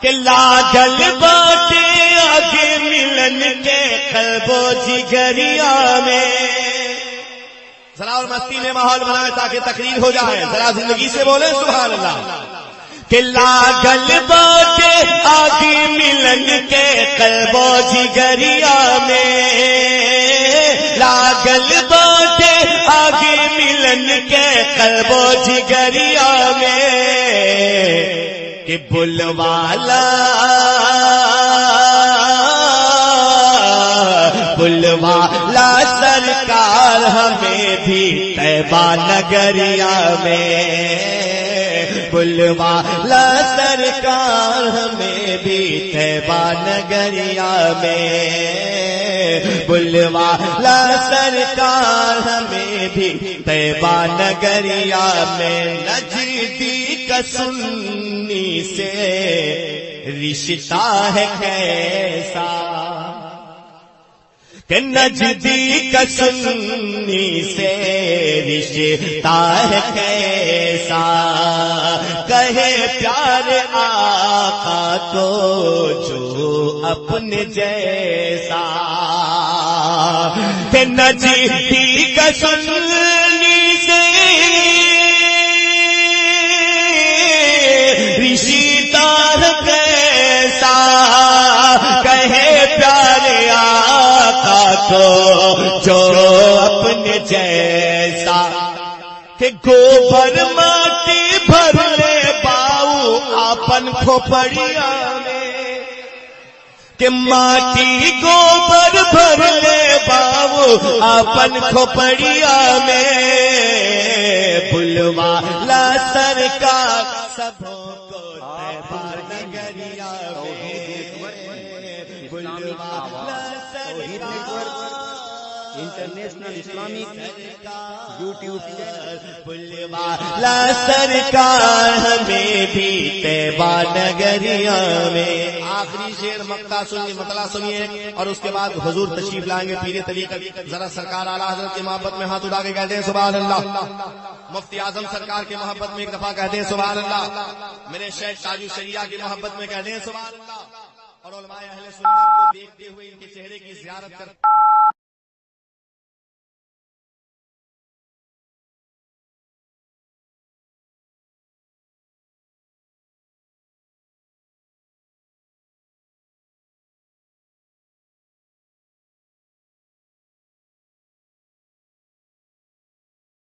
کہ لاگل باٹے آگے ملن کے قلب و جگریا میں. ذرا اور مستی میں ماحول بنائے تاکہ تقریر ہو جائے. ذرا زندگی سے بولیں سبحان اللہ. کہ لاگل باٹے آگے ملن کے قلب و جگریا میں. لاگل باٹے آگے ملن کے قلب و جگریا میں. کہ بلوالا سرکار ہمیں بھی طیبہ نگریا میں. بلوالا سرکار ہمیں بھی طیبہ نگریا میں. بلوالا سرکار ہمیں بھی طیبہ نگریا میں. نجدی کا سنی سے رشتہ ہے کیسا کہ نجدی کا سنی سے رشتہ ہے کیسا. کہے پیار آقا کو جو اپنے جیسا. کہ نجدی کا سنی سے رشتہ ہے کیسا. کہے پیار آقا کو جو اپنے جیسا. کہ گوبر ماٹی بھر لے باؤ آپن کھوپڑیا میں. کہ ماٹی گوبر بھر لے باؤ آپن کھوپڑیا میں. بلوالا سرکار سبوں کو طیبہ نگریا میں. بلوالا سرکار انٹرنیشنل اسلامک یوٹیوب چینل. بلوالا سرکار ہمیں بھی طیبہ نگریا میں. آخری شعر مقطع سنیے مطلع سنیے اور اس کے بعد حضور تشریف لائیں گے پیر طریقت. ذرا سرکار اعلیٰ حضرت کی محبت میں ہاتھ اٹھا کے کہتے ہیں سبحان اللہ. مفتی اعظم سرکار کی محبت میں ایک دفعہ کہتے ہیں سبحان اللہ. میرے شیخ تاج الشریعہ کی محبت میں کہتے ہیں سبحان اللہ. اور علماء اہل سنت کو دیکھتے ہوئے ان کے چہرے کی زیارت کر